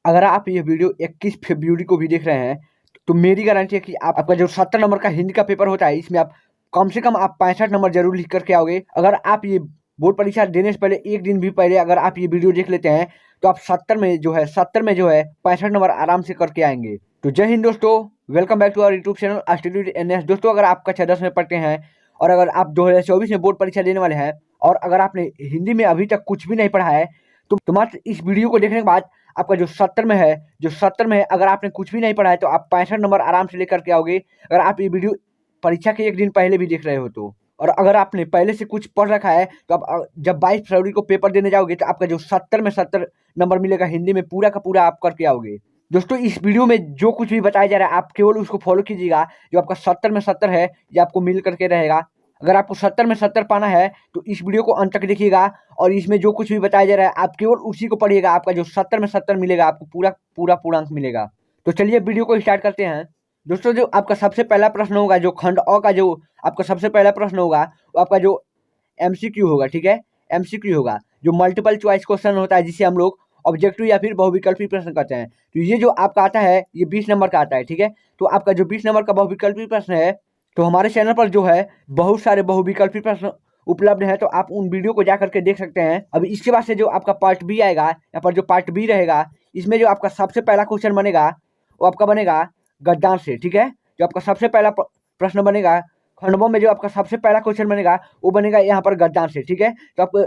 अगर आप ये वीडियो 21 फरवरी को भी देख रहे हैं तो मेरी गारंटी है कि आपका जो 70 नंबर का हिंदी का पेपर होता है इसमें आप कम से कम आप 65 नंबर जरूर लिख करके आओगे। अगर आप ये बोर्ड परीक्षा देने से पहले एक दिन भी पहले अगर आप ये वीडियो देख लेते हैं तो आप 70 में जो है 65 नंबर आराम से करके आएंगे। तो जय हिंद दोस्तों, welcome back to our YouTube channel study NS. दोस्तों, अगर आप कक्षा 10 में पढ़ते हैं और अगर आप 2024 में बोर्ड परीक्षा देने वाले हैं और अगर आपने हिंदी में अभी तक कुछ भी नहीं पढ़ा है तो मात्र इस वीडियो को देखने के बाद आपका जो 70 में है अगर आपने कुछ भी नहीं पढ़ा है तो आप 65 नंबर आराम से लेकर के आओगे, अगर आप ये वीडियो परीक्षा के एक दिन पहले भी देख रहे हो तो। और अगर आपने पहले से कुछ पढ़ रखा है तो आप जब 22 फरवरी को पेपर देने जाओगे तो आपका जो 70 नंबर मिलेगा हिंदी में पूरा का पूरा आप करके आओगे। दोस्तों, इस वीडियो में जो कुछ भी बताया जा रहा है आप केवल उसको फॉलो कीजिएगा। जो आपका 70 है ये आपको मिल करके रहेगा। अगर आपको 70 पाना है तो इस वीडियो को अंत तक देखिएगा और इसमें जो कुछ भी बताया जा रहा है आप केवल उसी को पढ़िएगा। आपका जो 70 मिलेगा आपको पूरा पूर्णांक मिलेगा। तो चलिए वीडियो को स्टार्ट करते हैं। दोस्तों, जो आपका सबसे पहला प्रश्न होगा, जो खंड अ का जो आपका सबसे पहला प्रश्न होगा वो आपका जो एमसीक्यू होगा, ठीक है, एमसीक्यू होगा, जो मल्टीपल चॉइस क्वेश्चन होता है जिसे हम लोग ऑब्जेक्टिव या फिर बहुविकल्पी प्रश्न कहते हैं। तो ये जो आपका आता है ये 20 नंबर का आता है, ठीक है। तो आपका जो 20 नंबर का बहुविकल्पी प्रश्न है तो हमारे चैनल पर जो है बहुत सारे बहुविकल्पी प्रश्न उपलब्ध है, तो आप उन वीडियो को जा करके देख सकते हैं। अब इसके बाद से जो आपका पार्ट बी आएगा, यहाँ पर जो पार्ट बी रहेगा इसमें जो आपका सबसे पहला क्वेश्चन बनेगा वो आपका बनेगा गद्यांश से, ठीक है। जो आपका सबसे पहला प्रश्न बनेगा खंडों में, जो आपका सबसे पहला क्वेश्चन बनेगा वो बनेगा यहाँ पर गद्यांश से, ठीक है। तो आपको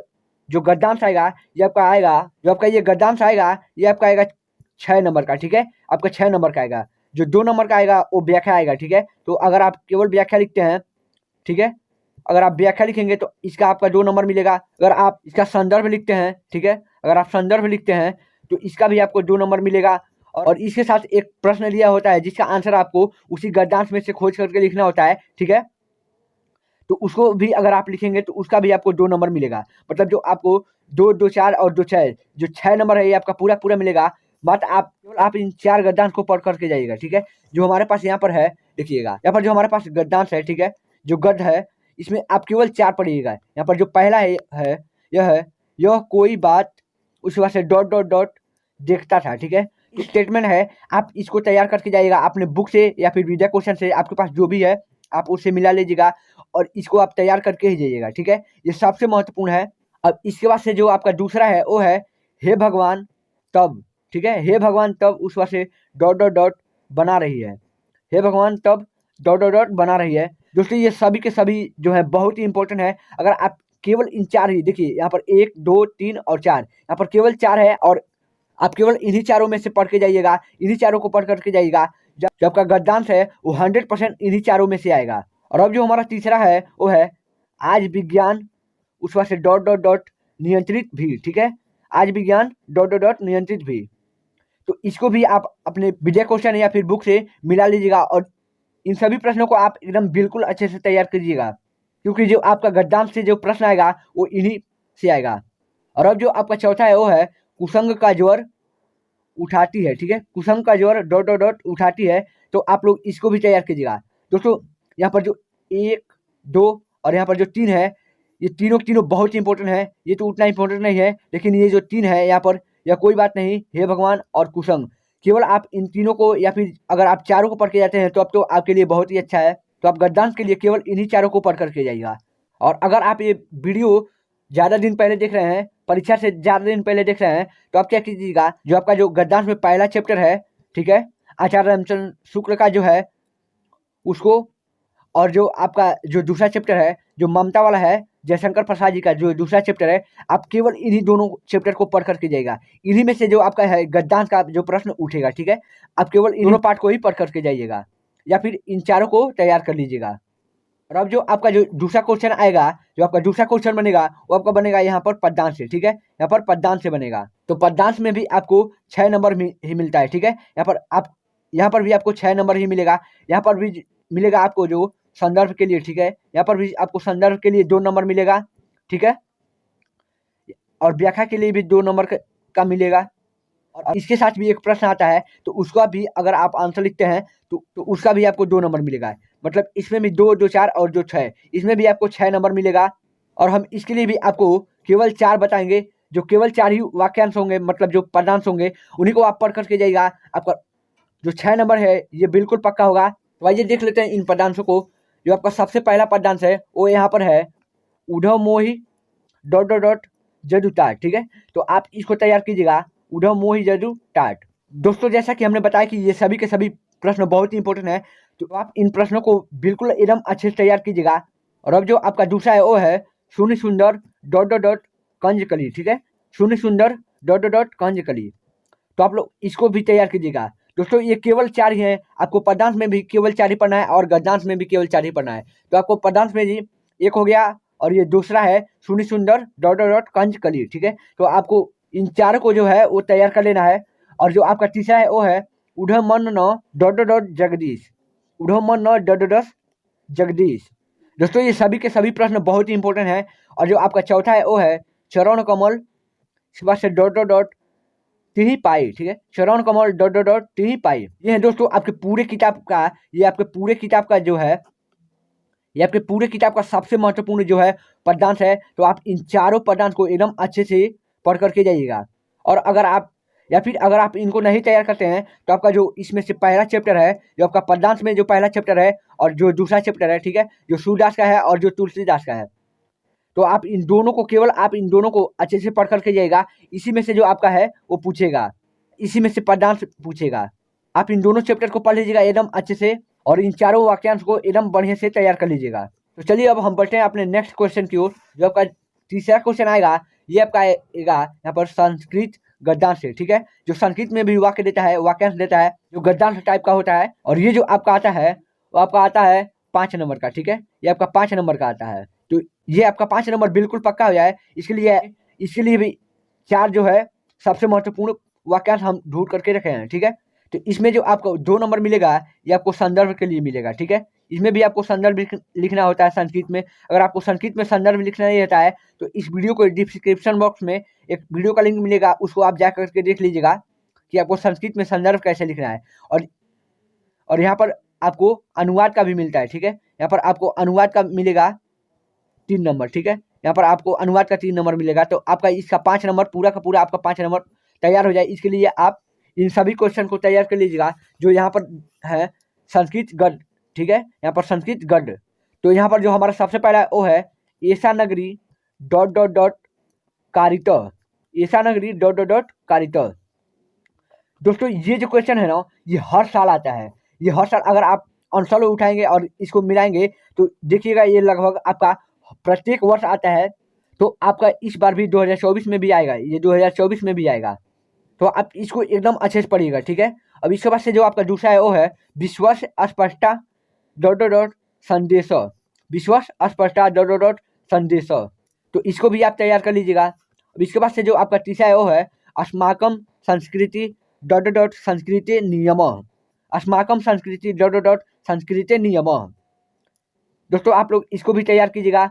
जो गद्यांश आएगा ये आपका आएगा, जो आपका ये गद्यांश आएगा ये आपका आएगा 6 नंबर का, ठीक है। आपका 6 नंबर का आएगा। जो 2 नंबर का आएगा वो व्याख्या आएगा, ठीक है। तो अगर आप केवल व्याख्या लिखते हैं, ठीक है, अगर आप व्याख्या लिखेंगे तो इसका आपका 2 नंबर मिलेगा। अगर आप इसका संदर्भ लिखते हैं, ठीक है, अगर आप संदर्भ लिखते हैं तो इसका भी आपको 2 नंबर मिलेगा। और इसके साथ एक प्रश्न दिया होता है जिसका आंसर आपको उसी गद्यांश में से खोज करके लिखना होता है, ठीक है। तो उसको भी अगर आप लिखेंगे तो उसका भी आपको 2 नंबर मिलेगा। मतलब जो आपको 2, 2, 4 और 2, 6, जो 6 नंबर है ये आपका पूरा मिलेगा। बट आप इन 4 गद्यांश को पढ़ करके जाइएगा, ठीक है। जो हमारे पास यहाँ पर है देखिएगा, यहाँ पर जो हमारे पास गद्यांश है, ठीक है, जो गद्य है इसमें आप केवल 4 पढ़िएगा। यहाँ पर जो पहला है यह कोई बात उस वक्त से डॉट देखता था, ठीक है। स्टेटमेंट है, आप इसको तैयार करके जाइएगा अपने बुक से या फिर विद्या क्वेश्चन से, आपके पास जो भी है आप उससे मिला लीजिएगा और इसको आप तैयार करके ही जाइएगा, ठीक है। ये सबसे महत्वपूर्ण है। अब इसके बाद से जो आपका दूसरा है वो है हे भगवान तब, ठीक है, हे भगवान तब उस वक्त से डॉट बना रही है, हे भगवान तब डॉट बना रही है। दोस्तों, ये सभी के सभी जो है बहुत ही इंपॉर्टेंट है। अगर आप केवल इन 4 ही देखिए, यहाँ पर 1, 2, 3 और 4, यहाँ पर केवल 4 है और आप केवल इन्हीं चारों में से पढ़ के जाइएगा, इन्हीं चारों को पढ़ करके जाइएगा। जब आपका गद्यांश है वो 100% इन्हीं चारों में से आएगा। और अब जो हमारा तीसरा है वो है आज विज्ञान उस वक्त से डॉट नियंत्रित भी, ठीक है, आज विज्ञान डॉट नियंत्रित भी। तो इसको भी आप अपने विद्या क्वेश्चन या फिर बुक से मिला लीजिएगा और इन सभी प्रश्नों को आप एकदम बिल्कुल अच्छे से तैयार कीजिएगा, क्योंकि जो आपका गद्यांश से जो प्रश्न आएगा वो इन्हीं से आएगा। और अब जो आपका चौथा है वो है कुसंग का ज्वर उठाती है, ठीक है, कुसंग का ज्वर डॉट उठाती है। तो आप लोग इसको भी तैयार कीजिएगा। दोस्तों, यहाँ पर जो 1, 2 और यहाँ पर जो 3 है ये तीनों बहुत इंपॉर्टेंट है। ये तो उतना इंपॉर्टेंट नहीं है, लेकिन ये जो 3 है यहाँ पर या कोई बात नहीं, हे भगवान और कुसंग, केवल आप इन तीनों को या फिर अगर आप चारों को पढ़ के जाते हैं तो अब तो आपके लिए बहुत ही अच्छा है। तो आप गद्यांश के लिए केवल इन्हीं चारों को पढ़ करके जाइएगा। और अगर आप ये वीडियो ज़्यादा दिन पहले देख रहे हैं, परीक्षा से ज़्यादा दिन पहले देख रहे हैं, तो आप क्या कीजिएगा, जो आपका जो गद्यांश में पहला चैप्टर है, ठीक है, आचार्य रामचंद्र शुक्ल का जो है उसको, और जो आपका जो दूसरा चैप्टर है जो ममता वाला है जयशंकर प्रसाद जी का जो दूसरा चैप्टर है, आप केवल इन्हीं दोनों चैप्टर को पढ़ करके जाइएगा। इन्हीं में से जो आपका है गद्यांश का जो प्रश्न उठेगा, ठीक है, आप केवल इन दोनों पार्ट को ही पढ़ करके जाइएगा या फिर इन चारों को तैयार कर लीजिएगा। और अब जो आपका जो दूसरा क्वेश्चन आएगा, जो आपका दूसरा क्वेश्चन बनेगा वो आपका बनेगा यहाँ पर पद्यांश से, ठीक है, यहाँ पर पद्यांश से बनेगा। तो पद्यांश में भी आपको 6 नंबर ही मिलता है, ठीक है। यहाँ पर भी आपको 6 नंबर ही मिलेगा। यहाँ पर भी मिलेगा आपको जो संदर्भ के लिए, ठीक है, यहाँ पर भी आपको संदर्भ के लिए 2 नंबर मिलेगा, ठीक है, और व्याख्या के लिए भी 2 नंबर का मिलेगा। और इसके साथ भी एक प्रश्न आता है तो उसका भी अगर आप आंसर लिखते हैं तो उसका भी आपको 2 नंबर मिलेगा। मतलब इसमें भी 2, 2, 4 और जो 6, इसमें भी आपको 6 नंबर मिलेगा। और हम इसके लिए भी आपको केवल 4 बताएंगे, जो केवल 4 ही वाक्यांश होंगे, मतलब जो पदांश होंगे, उन्हीं को आप पढ़ करके जाइएगा। आपका जो 6 नंबर है ये बिल्कुल पक्का होगा। तो आइए देख लेते हैं इन पदांशों को। जो आपका सबसे पहला पदांश है वो यहाँ पर है उधव मोही डॉट डॉट डॉट जदु टाट। ठीक है, तो आप इसको तैयार कीजिएगा, उधव मोही जदु टाट। दोस्तों जैसा कि हमने बताया कि ये सभी के सभी प्रश्न बहुत ही इंपॉर्टेंट है, तो आप इन प्रश्नों को बिल्कुल एकदम अच्छे से तैयार कीजिएगा। और अब जो आपका दूसरा है वो है शून्य सुंदर डॉट डॉट डॉट कंजकली। ठीक है, शून्य सुंदर डॉट डॉट डॉट कंजकली, तो आप लोग इसको भी तैयार कीजिएगा। दोस्तों ये केवल 4 ही हैं, आपको पदांश में भी केवल 4 ही पढ़ना है और गद्यांश में भी केवल 4 ही पढ़ना है। तो आपको पदांश में जी एक हो गया और ये दूसरा है शून्य सुंदर डॉट डॉट डॉट कंजकली। ठीक है, तो आपको इन चारों को जो है वो तैयार कर लेना है। और जो आपका तीसरा है वो है उधम मन न डॉट डॉट डॉट जगदीश, उधम मन न डॉट डॉट डॉट जगदीश। दोस्तों ये सभी के सभी प्रश्न बहुत ही इंपॉर्टेंट है। और जो आपका चौथा है वो है चरण कमल से dot dot dot T pi. ठीक है, चरण कमल dot dot dot T pi. ये है दोस्तों आपके पूरे किताब का, ये आपके पूरे किताब का जो है, ये आपके पूरे किताब का सबसे महत्वपूर्ण जो है पदांश है। तो आप इन चारों पदांश को एकदम अच्छे से पढ़ करके जाइएगा। और अगर आप या फिर अगर आप इनको नहीं तैयार करते हैं तो आपका जो इसमें से पहला चैप्टर है, जो आपका पदांश में जो पहला चैप्टर है और जो दूसरा चैप्टर है, ठीक है, जो सूरदास का है और जो तुलसीदास का है, तो आप इन दोनों को केवल आप इन दोनों को अच्छे से पढ़ करके जाइएगा। इसी में से जो आपका है वो पूछेगा, इसी में से पदांश पूछेगा। आप इन दोनों चैप्टर को पढ़ लीजिएगा एकदम अच्छे से और इन चारों वाक्यांश को एकदम बढ़िया से तैयार कर लीजिएगा। तो चलिए अब हम बढ़ते हैं अपने नेक्स्ट क्वेश्चन की ओर। जो आपका तीसरा क्वेश्चन आएगा ये आपका आएगा यहाँ पर संस्कृत गद्यांश से। ठीक है, जो संस्कृत में भी वाक्य देता है, वाक्यांश देता है, जो गद्यांश टाइप का होता है। और ये जो आपका आता है वो आपका आता है 5 नंबर का। ठीक है, ये आपका 5 नंबर का आता है। तो ये आपका 5 नंबर बिल्कुल पक्का हो जाए, इसके लिए भी 4 जो है सबसे महत्वपूर्ण वाक्यांश हम ढूंढ करके रखे हैं। ठीक है, तो इसमें जो आपको 2 नंबर मिलेगा ये आपको संदर्भ के लिए मिलेगा। ठीक है, इसमें भी आपको संदर्भ लिखना होता है संस्कृत में। अगर आपको संस्कृत में संदर्भ लिखना नहीं रहता है तो इस वीडियो को डिस्क्रिप्शन बॉक्स में एक वीडियो का लिंक मिलेगा, उसको आप जा करके देख लीजिएगा कि आपको संस्कृत में संदर्भ कैसे लिखना है। और यहाँ पर आपको अनुवाद का भी मिलता है। ठीक है, यहाँ पर आपको अनुवाद का मिलेगा 3 नंबर। ठीक है, यहाँ पर आपको अनुवाद का 3 नंबर मिलेगा। तो आपका इसका 5 नंबर पूरा का पूरा आपका 5 नंबर तैयार हो जाए, इसके लिए आप इन सभी क्वेश्चन को तैयार कर लीजिएगा। जो यहाँ पर है संस्कृत गद्य। ठीक है, यहाँ पर संस्कृत गद्य। तो यहाँ पर जो हमारा सबसे पहला वो है ऐसा नगरी डॉट डॉट डॉट कारित, ऐसा नगरी डॉट डॉट डॉट कारित। दोस्तों ये जो क्वेश्चन है ना ये हर साल आता है, ये हर साल अगर आप आंसर उठाएंगे और इसको मिलाएंगे तो देखिएगा ये लगभग आपका प्रत्येक वर्ष आता है। तो आपका इस बार भी 2024 में भी आएगा, ये 2024 में भी आएगा। तो आप इसको एकदम अच्छे से पढ़िएगा। ठीक है, अब इसके बाद से जो आपका दूसरा है वो है विश्वास स्पष्टा डॉट डॉट डॉट संदेश, विश्वास स्पष्टा डॉट डॉट डॉट संदेश। तो इसको भी आप तैयार कर लीजिएगा। अब इसके बाद से जो आपका तीसरा है वो है अस्माकम संस्कृति डॉट डॉट डॉट संस्कृति नियम, अस्माकम संस्कृति डॉट डॉट डॉट संस्कृति नियम। दोस्तों आप लोग इसको भी तैयार कीजिएगा।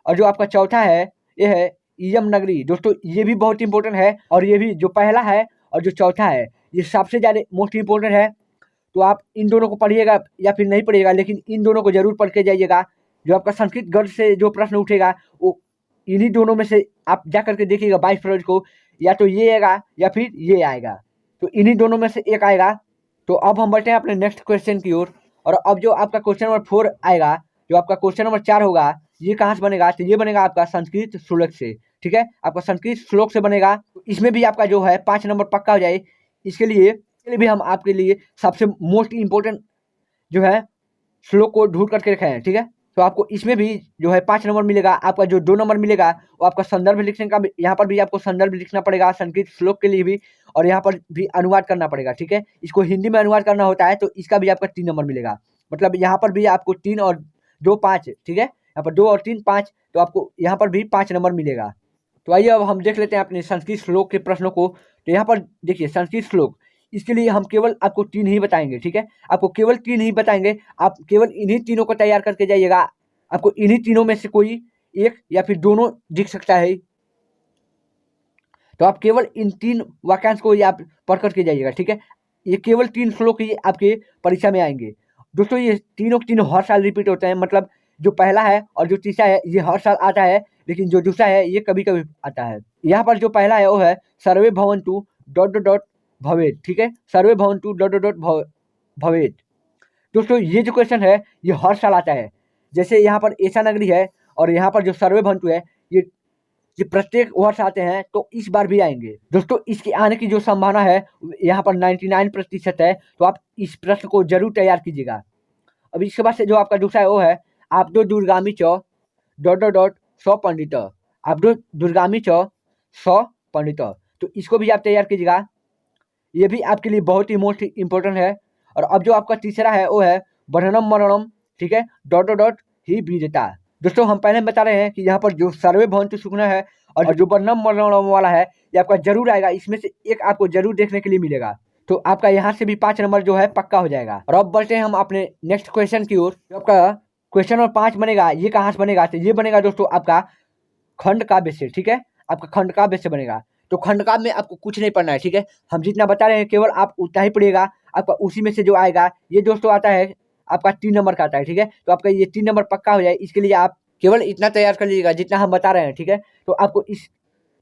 और जो आपका चौथा है ये है इयम नगरी। दोस्तों ये भी बहुत इंपॉर्टेंट है और ये भी जो पहला है और जो चौथा है ये सबसे ज़्यादा मोस्ट इंपॉर्टेंट है। तो आप इन दोनों को पढ़िएगा या फिर नहीं पढ़िएगा, लेकिन इन दोनों को जरूर पढ़ के जाइएगा। जो आपका संस्कृत गद्य से जो प्रश्न उठेगा वो इन्हीं दोनों में से आप जा करके देखिएगा 22 फरवरी को, या तो ये आएगा या फिर ये आएगा, तो इन्हीं दोनों में से एक आएगा। तो अब हम बढ़ते हैं अपने नेक्स्ट क्वेश्चन की ओर। और अब जो आपका क्वेश्चन नंबर 4 आएगा, जो आपका क्वेश्चन नंबर 4 होगा, ये कहाँ से बनेगा? तो ये बनेगा आपका संस्कृत श्लोक से। ठीक है, आपका संस्कृत श्लोक से बनेगा। तो इसमें भी आपका जो है 5 नंबर पक्का हो जाए। इसके लिए भी हम आपके लिए सबसे मोस्ट इम्पोर्टेंट जो है श्लोक को ढूंढ करके रखे हैं। ठीक है, तो आपको इसमें भी जो है 5 नंबर मिलेगा। आपका जो 2 नंबर मिलेगा वो आपका संदर्भ लिखने का, यहाँ पर भी आपको संदर्भ लिखना पड़ेगा संस्कृत श्लोक के लिए भी, और यहाँ पर भी अनुवाद करना पड़ेगा। ठीक है, इसको हिंदी में अनुवाद करना होता है तो इसका भी आपका 3 नंबर मिलेगा। मतलब यहाँ पर भी आपको 3 और 2 5, ठीक है, यहाँ पर 2 और 3 5, तो आपको यहाँ पर भी 5 नंबर मिलेगा। तो आइए अब हम देख लेते हैं अपने संस्कृत श्लोक के प्रश्नों को। तो यहाँ पर देखिए संस्कृत श्लोक, इसके लिए हम केवल आपको 3 ही बताएंगे। ठीक है, आपको केवल 3 ही बताएंगे। आप केवल इन्हीं तीनों को तैयार करके जाइएगा। आपको इन्हीं तीनों में से कोई एक या फिर दोनों दिख सकता है, तो आप केवल इन 3 वाक्यांश को ही आप पढ़ करके जाइएगा। ठीक है, ये केवल 3 श्लोक ही आपके परीक्षा में आएंगे। दोस्तों ये तीनों हर साल रिपीट होते हैं, मतलब जो पहला है और जो तीसरा है ये हर साल आता है, लेकिन जो दूसरा है ये कभी-कभी आता है। यहाँ पर जो पहला है वो है सर्वे भवन्तु भवेत्, ठीक है? सर्वे भवन्तु भवेत्। दोस्तों ये जो क्वेश्चन है ये हर साल आता है। जैसे यहाँ पर ऐसा नगरी है और यहाँ पर जो सर्वे भवन्तु है ये प्रत्येक वर्ष आते हैं, तो इस बार भी आएंगे। दोस्तों इसके आने की जो संभावना है यहाँ पर 99% है, तो आप इस प्रश्न को जरूर तैयार कीजिएगा। अब इसके बाद से जो आपका दूसरा है वो है आब्दो दुर्गामी च सौ पंडित, आब्दो दुर्गामी च सौ पंडित, तो इसको भी आप तैयार कीजिएगा। ये भी आपके लिए बहुत ही मोस्ट इम्पोर्टेंट है। और अब जो आपका तीसरा है वो है वर्णनम मरणम, ठीक है? ही विजेता। दोस्तों हम पहले बता रहे हैं कि यहाँ पर जो सर्वे भवन्तु सुखना है और जो वर्णनम मरणम वाला है ये आपका जरूर आएगा, इसमें से एक आपको जरूर देखने के लिए मिलेगा। तो आपका यहाँ से भी 5 नंबर जो है पक्का हो जाएगा। और अब बढ़ते हैं हम अपने नेक्स्ट क्वेश्चन की ओर। जो आपका क्वेश्चन नंबर 5 बनेगा ये कहाँ से बनेगा? तो ये बनेगा दोस्तों आपका खंड काव्य से, ठीक है? आपका खंड काव्य से बनेगा। तो खंड काव्य में आपको कुछ नहीं पढ़ना है, ठीक है? हम जितना बता रहे हैं केवल आप उतना ही पढ़िएगा, आपका उसी में से जो आएगा ये दोस्तों आता है आपका 3 नंबर का आता है, ठीक है? तो आपका ये 3 नंबर पक्का हो जाए, इसके लिए आप केवल इतना तैयार कर लीजिएगा जितना हम बता रहे हैं, ठीक है? तो आपको इस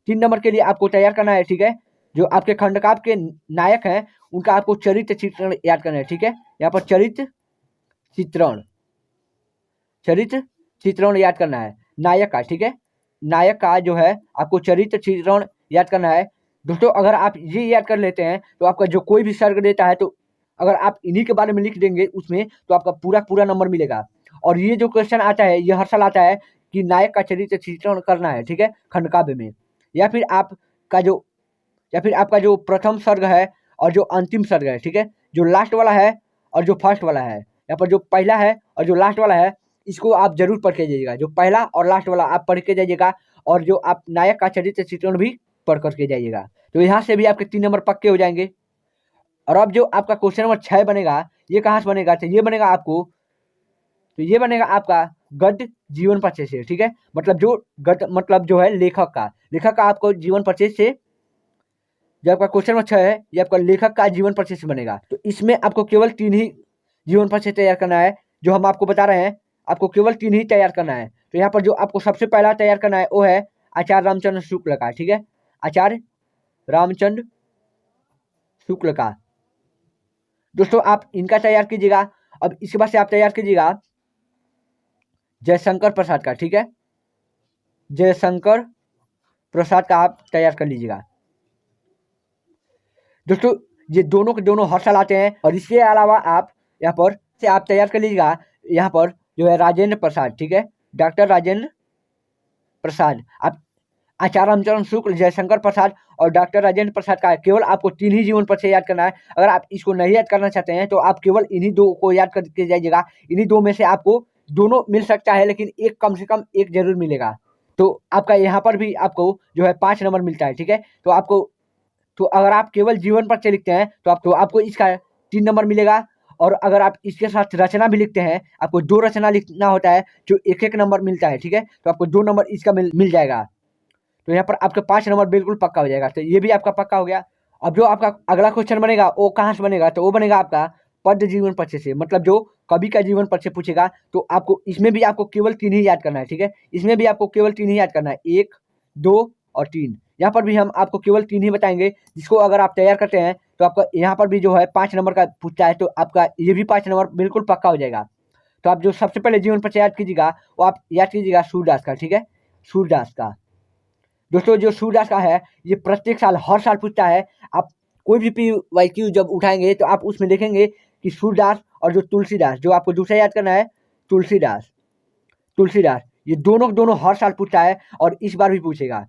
3 नंबर के लिए आपको तैयार करना है, ठीक है? जो आपके खंडकाव्य के नायक हैं उनका आपको चरित्र चित्रण याद करना है, ठीक है? यहाँ पर चरित्र चित्रण याद करना है नायक का, ठीक है? नायक का जो है आपको चरित्र चित्रण याद करना है। दोस्तों अगर आप ये याद कर लेते हैं तो आपका जो कोई भी सर्ग देता है तो अगर आप इन्हीं के बारे में लिख देंगे उसमें तो आपका पूरा नंबर मिलेगा। और ये जो क्वेश्चन आता है ये हर साल आता है कि नायक का चरित्र चित्रण करना है, ठीक है? खंडकाव्य में। या फिर आपका जो प्रथम सर्ग है और जो अंतिम सर्ग है, ठीक है? जो लास्ट वाला है और जो फर्स्ट वाला है, यहाँ पर जो पहला है और जो लास्ट वाला है इसको आप जरूर पढ़ के जाइएगा। जो पहला और लास्ट वाला आप पढ़ के जाइएगा और जो आप नायक का चरित्र चित्रण भी पढ़ करके जाइएगा। तो यहाँ से भी आपके 3 नंबर पक्के हो जाएंगे। और अब जो आपका क्वेश्चन नंबर 6 बनेगा ये कहाँ से बनेगा? तो ये बनेगा आपका गद्य जीवन परिचय से, ठीक है? मतलब जो है लेखक का आपको जीवन परिचय से, जो आपका क्वेश्चन नंबर 6 है ये आपका लेखक का जीवन परिचय से बनेगा। तो इसमें आपको केवल 3 ही जीवन परिचय तैयार करना है, जो हम आपको बता रहे हैं आपको केवल 3 ही तैयार करना है। तो यहाँ पर जो आपको सबसे पहला तैयार करना है वो है आचार्य रामचंद्र शुक्ल का, ठीक है? आचार्य रामचंद्र शुक्ल का। दोस्तों आप इनका तैयार कीजिएगा। अब इसके बाद से आप तैयार कीजिएगा जयशंकर प्रसाद का, ठीक है? जयशंकर प्रसाद का आप तैयार कर लीजिएगा। दोस्तों ये दोनों के दोनों हर साल आते हैं। और इसके अलावा आप यहाँ पर से आप तैयार कर लीजिएगा, यहाँ पर जो है राजेंद्र प्रसाद, ठीक है? डॉक्टर राजेंद्र प्रसाद। आप आचार्य रामचंद्र शुक्ल, जयशंकर प्रसाद और डॉक्टर राजेंद्र प्रसाद का केवल आपको 3 ही जीवन परिचय याद करना है। अगर आप इसको नहीं याद करना चाहते हैं तो आप केवल इन्हीं 2 को याद करके जाइएगा। इन्हीं 2 में से आपको दोनों मिल सकता है, लेकिन एक कम से कम एक जरूर मिलेगा। तो आपका यहाँ पर भी आपको जो है 5 नंबर मिलता है, ठीक है? तो अगर आप केवल जीवन परिचय लिखते हैं तो आपको इसका 3 नंबर मिलेगा। और अगर आप इसके साथ रचना भी लिखते हैं, आपको 2 रचना लिखना होता है जो 1-1 नंबर मिलता है, ठीक है? तो आपको 2 नंबर इसका मिल जाएगा। तो यहाँ पर आपके 5 नंबर बिल्कुल पक्का हो जाएगा। तो ये भी आपका पक्का हो गया। अब जो आपका अगला क्वेश्चन बनेगा वो कहाँ से बनेगा? तो वो बनेगा आपका पद्य जीवन परिचय से, मतलब जो कवि का जीवन परिचय पूछेगा तो आपको इसमें भी आपको केवल 3 ही याद करना है, ठीक है? इसमें भी आपको केवल 3 ही याद करना है, 1, 2 और 3। यहाँ पर भी हम आपको केवल 3 ही बताएंगे, जिसको अगर आप तैयार करते हैं तो आपका यहाँ पर भी जो है 5 नंबर का पूछता है, तो आपका ये भी 5 नंबर बिल्कुल पक्का हो जाएगा। तो आप जो सबसे पहले जीवन परिचय याद कीजिएगा वो आप याद कीजिएगा सूरदास का, ठीक है? सूरदास का। दोस्तों जो सूरदास का है ये प्रत्येक साल हर साल पूछता है। आप कोई भी PYQ जब उठाएंगे तो आप उसमें देखेंगे कि सूरदास और जो तुलसीदास, जो आपको दूसरा याद करना है तुलसीदास, ये दोनों हर साल पूछता है और इस बार भी पूछेगा।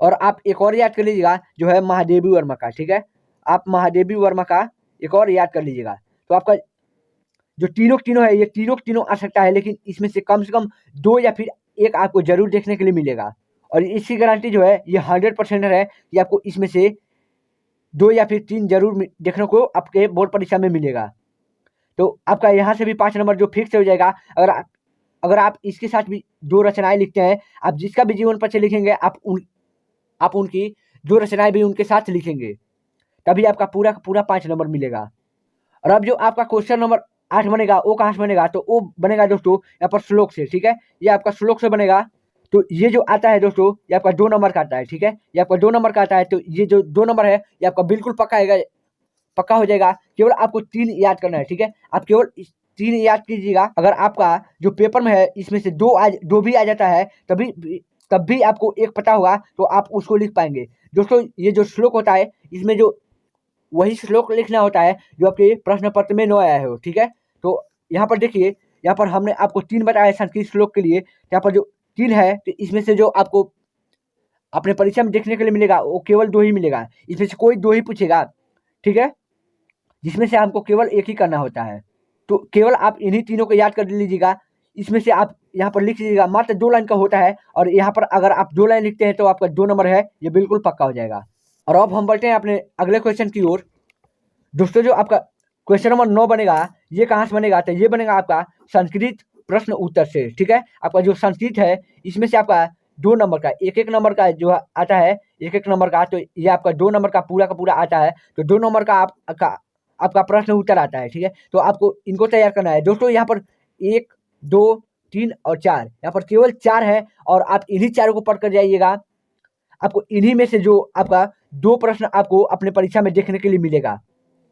और आप एक और याद कर लीजिएगा जो है महादेवी वर्मा का, ठीक है? आप महादेवी वर्मा का एक और याद कर लीजिएगा। तो आपका जो तीनों है ये तीनों आ सकता है, लेकिन इसमें से कम 2 या फिर 1 आपको जरूर देखने के लिए मिलेगा। और इसकी गारंटी जो है ये 100% है कि आपको इसमें से 2 या फिर 3 जरूर देखने को आपके बोर्ड परीक्षा में मिलेगा। तो आपका यहाँ से भी 5 नंबर जो फिक्स हो जाएगा। अगर आप इसके साथ भी 2 रचनाएं लिखते हैं, आप जिसका भी जीवन परिचय लिखेंगे आप उनकी 2 रचनाएं भी उनके साथ लिखेंगे, तभी आपका पूरा 5 नंबर मिलेगा। और अब जो आपका क्वेश्चन नंबर 8 बनेगा, वो कहाँ से बनेगा? तो वो बनेगा दोस्तों यहाँ पर श्लोक से, ठीक है। ये आपका श्लोक से बनेगा। तो ये जो आता है दोस्तों, ये आपका 2 नंबर का आता है, ठीक है। ये आपका 2 नंबर का आता है। तो ये जो 2 नंबर है ये आपका बिल्कुल पक्का हो जाएगा। केवल आपको 3 याद करना है, ठीक है। आप केवल 3 याद कीजिएगा। अगर आपका जो पेपर में है इसमें से 2 भी आ जाता है तब भी आपको 1 पता होगा तो आप उसको लिख पाएंगे। दोस्तों ये जो श्लोक होता है इसमें जो वही श्लोक लिखना होता है जो आपके प्रश्न पत्र में न आया हो, ठीक है। तो यहाँ पर देखिए, यहाँ पर हमने आपको 3 बताया है संस्कृत श्लोक के लिए। यहाँ पर जो 3 है तो इसमें से जो आपको अपने परीक्षा में देखने के लिए मिलेगा वो केवल 2 ही मिलेगा। इसमें से कोई 2 ही पूछेगा, ठीक है, जिसमें से हमको केवल 1 ही करना होता है। तो केवल आप इन्हीं तीनों को याद कर लीजिएगा। इसमें से आप यहाँ पर लिख लीजिएगा। मात्र 2 लाइन का होता है और यहाँ पर अगर आप 2 लाइन लिखते हैं तो आपका 2 नंबर है ये बिल्कुल पक्का हो जाएगा। और अब हम बढ़ते हैं अपने अगले क्वेश्चन की ओर। दोस्तों जो आपका क्वेश्चन नंबर 9 बनेगा, ये कहाँ से बनेगा? तो ये बनेगा आपका संस्कृत प्रश्न उत्तर से, ठीक है। आपका जो संस्कृत है इसमें से आपका 2 नंबर का, 1-1 नंबर का जो आता है, 1-1 नंबर का, तो ये आपका 2 नंबर का पूरा आता है। तो 2 नंबर का आपका प्रश्न उत्तर आता है, ठीक है। तो आपको इनको तैयार करना है। दोस्तों यहाँ पर 1, 2, 3 और 4, यहाँ पर केवल 4 है और आप इन्हीं चारों को पढ़ कर जाइएगा। आपको इन्हीं में से जो आपका 2 प्रश्न आपको अपने परीक्षा में देखने के लिए मिलेगा।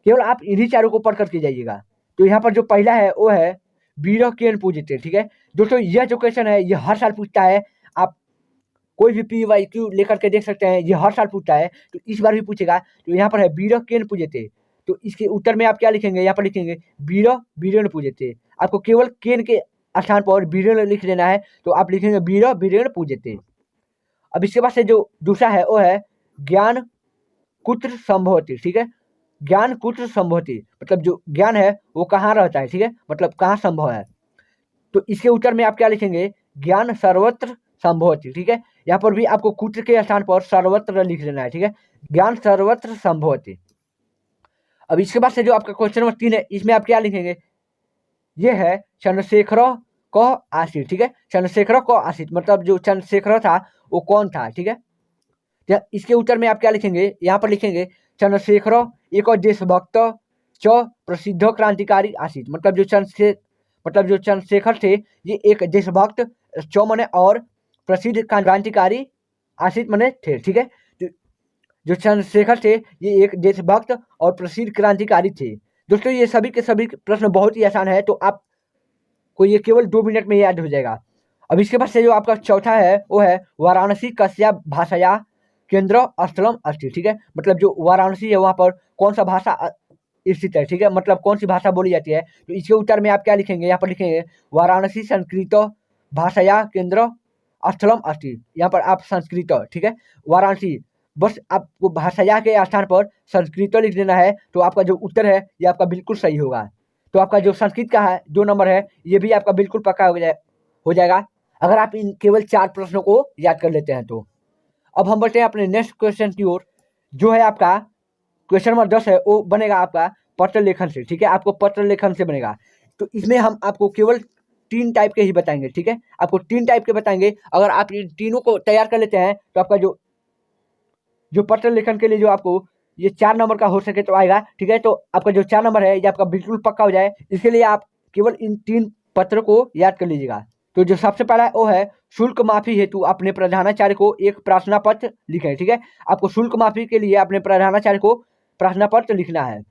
केवल आप इन्हीं चारों को पढ़ करके जाइएगा। तो यहाँ पर जो पहला है वो है वीर केन पूजिते, ठीक है। दोस्तों यह जो क्वेश्चन है ये हर साल पूछता है। आप कोई भी PYQ लेकर के देख सकते हैं, ये हर साल पूछता है तो इस बार भी पूछेगा। तो यहाँ पर है वीर केन पूजिते, तो इसके उत्तर में आप क्या लिखेंगे? यहाँ पर लिखेंगे वीरेन पूजिते। आपको केवल केन के स्थान पर वीरेन लिख देना है। तो आप लिखेंगे वीरेन पूजिते। अब इसके बाद से जो दूसरा है वो है ज्ञान कुत्र संभवती, ठीक है। ज्ञान कुत्र संभवती मतलब जो ज्ञान है वो कहाँ रहता है, ठीक है, मतलब कहाँ संभव है। तो इसके उत्तर में आप क्या लिखेंगे? ज्ञान सर्वत्र संभवती, ठीक है। यहाँ पर भी आपको कुत्र के स्थान पर सर्वत्र लिख देना है, ठीक है। ज्ञान सर्वत्र संभवती। अब इसके बाद से जो आपका क्वेश्चन नंबर 3 है इसमें आप क्या लिखेंगे? ये है चंद्रशेखर को आसित, ठीक है। चंद्रशेखर को आसित मतलब जो चंद्रशेखर था वो कौन था, ठीक है। इसके उत्तर में आप क्या लिखेंगे? यहाँ पर लिखेंगे चंद्रशेखर एक देशभक्त च प्रसिद्ध क्रांतिकारी आसित मतलब जो चंद्रशेखर थे ये एक देशभक्त च मने और प्रसिद्ध क्रांतिकारी आसित मने थे, ठीक है। जो चंद्रशेखर थे ये एक देशभक्त और प्रसिद्ध क्रांतिकारी थे। दोस्तों ये सभी के सभी प्रश्न बहुत ही आसान है, तो आपको ये केवल 2 मिनट में याद हो जाएगा। अब इसके बाद से जो आपका चौथा है वो है वाराणसी कस्या भाषाया केंद्र स्थलम अस्ति, ठीक है। मतलब जो वाराणसी है वहाँ पर कौन सा भाषा स्थित है, ठीक है, मतलब कौन सी भाषा बोली जाती है। तो इसके उत्तर में आप क्या लिखेंगे? यहाँ पर लिखेंगे वाराणसी संस्कृत भाषाया केंद्र स्थलम अस्ति। यहाँ पर आप संस्कृत, ठीक है, वाराणसी, बस आपको भाषाया के स्थान पर संस्कृत लिख देना है। तो आपका जो उत्तर है ये आपका बिल्कुल सही होगा। तो आपका जो संस्कृत का है 2 नंबर है ये भी आपका बिल्कुल पक्का हो जाएगा अगर आप इन केवल 4 प्रश्नों को याद कर लेते हैं। तो अब हम बढ़ते हैं अपने नेक्स्ट क्वेश्चन की ओर। जो है आपका क्वेश्चन नंबर 10 है वो बनेगा आपका पत्र लेखन से, ठीक है। आपको पत्र लेखन से बनेगा। तो इसमें हम आपको केवल 3 टाइप के ही बताएंगे, ठीक है। आपको 3 टाइप के बताएंगे। अगर आप इन तीनों को तैयार कर लेते हैं तो आपका जो पत्र लेखन के लिए जो आपको ये 4 नंबर का हो सके तो आएगा, ठीक है। तो आपका जो 4 नंबर है ये आपका बिल्कुल पक्का हो जाए इसके लिए आप केवल इन 3 पत्रों को याद कर लीजिएगा। तो जो सबसे पहला है वो है शुल्क माफी हेतु अपने प्रधानाचार्य को एक प्रार्थना पत्र लिखें, ठीक है। आपको शुल्क माफी के लिए अपने प्रधानाचार्य को प्रार्थना पत्र लिखना है।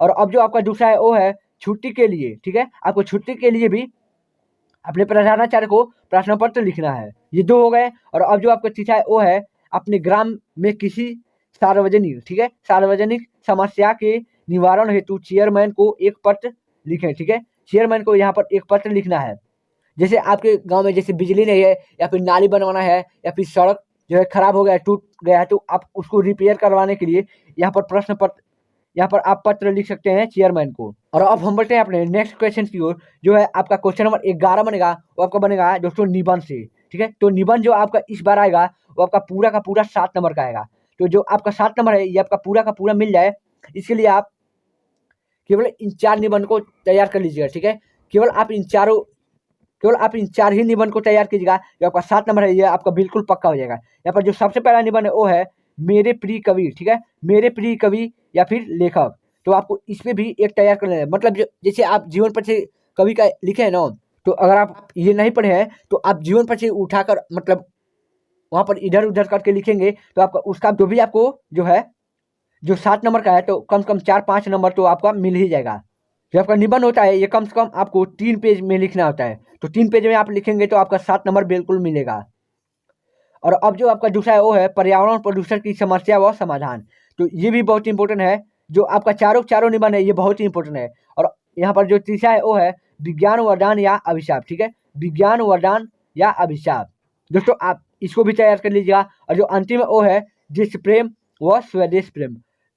और अब जो आपका दूसरा है वो है छुट्टी के लिए, ठीक है। आपको छुट्टी के लिए भी अपने प्रधानाचार्य को प्रार्थना पत्र लिखना है। ये 2 हो गए। और अब जो आपका तीसरा है वो है अपने ग्राम में किसी सार्वजनिक, ठीक है, सार्वजनिक समस्या के निवारण हेतु चेयरमैन को एक पत्र लिखें, ठीक है। चेयरमैन को यहाँ पर एक पत्र लिखना है। जैसे आपके गांव में जैसे बिजली नहीं है या फिर नाली बनवाना है या फिर सड़क जो है खराब हो गया है, टूट गया है, तो आप उसको रिपेयर करवाने के लिए यहाँ पर आप पत्र लिख सकते हैं चेयरमैन को। और अब हम बढ़ते हैं अपने नेक्स्ट क्वेश्चन की ओर। जो है आपका क्वेश्चन नंबर 11 बनेगा वो आपका बनेगा दोस्तों निबंध से, ठीक है। तो निबंध जो आपका इस बार आएगा वो आपका पूरा का पूरा 7 नंबर का आएगा। तो जो आपका 7 नंबर है ये आपका पूरा का पूरा मिल जाए इसके लिए आप केवल इन 4 निबंध को तैयार कर लीजिएगा, ठीक है। केवल आप इन 4 ही निबंध को तैयार कीजिएगा। जो आपका 7 नंबर है ये आपका बिल्कुल पक्का हो जाएगा। यहाँ पर जो सबसे पहला निबंध है वो है मेरे प्रिय कवि, ठीक है, मेरे प्रिय कवि या फिर लेखक। तो आपको इस पे भी एक तैयार कर लेना है। मतलब जैसे आप जीवन परिचय कवि का लिखे है ना, तो अगर आप ये नहीं पढ़े हैं तो आप जीवन परिचय उठाकर मतलब वहाँ पर इधर-उधर करके लिखेंगे तो आपका उसका जो भी आपको जो है, जो 7 नंबर का है तो कम से कम 4-5 नंबर तो आपका मिल ही जाएगा। जो आपका निबंध होता है ये कम से कम आपको 3 पेज में लिखना होता है। तो 3 पेज में आप लिखेंगे तो आपका 7 नंबर बिल्कुल मिलेगा। और अब जो आपका दूसरा है वो है पर्यावरण प्रदूषण की समस्या व समाधान। तो ये भी बहुत इंपॉर्टेंट है। जो आपका चारों निबंध है ये बहुत ही इंपॉर्टेंट है। और यहाँ पर जो तीसरा है वो है विज्ञान वरदान या अभिशाप, ठीक है? विज्ञान वरदान या अभिशाप। दोस्तों आप इसको भी तैयार कर लीजिएगा। और जो अंतिम है वो है देश प्रेम व स्वदेश प्रेम।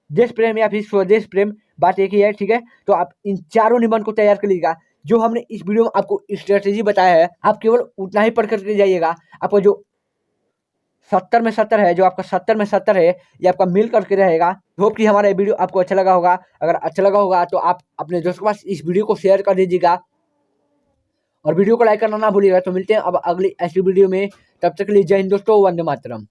देश प्रेम या फिर स्वदेश प्रेम, बात एक ही है, ठीक है? तो आप इन चारों निबंध को तैयार कर लीजिएगा। जो हमने इस वीडियो में आपको स्ट्रेटेजी बताया है, आप केवल उतना ही पढ़ करके जाइएगा। आपको जो 70 में 70 है, जो आपका 70 में 70 है, ये आपका मिल करके रहेगा। होप कि हमारा ये वीडियो आपको अच्छा लगा होगा। अगर अच्छा लगा होगा तो आप अपने दोस्तों के पास इस वीडियो को शेयर कर दीजिएगा और वीडियो को लाइक करना ना भूलिएगा। तो मिलते हैं अब अगली ऐसी वीडियो में, तब तक के लिए जय हिंद दोस्तों, वंदे मातरम।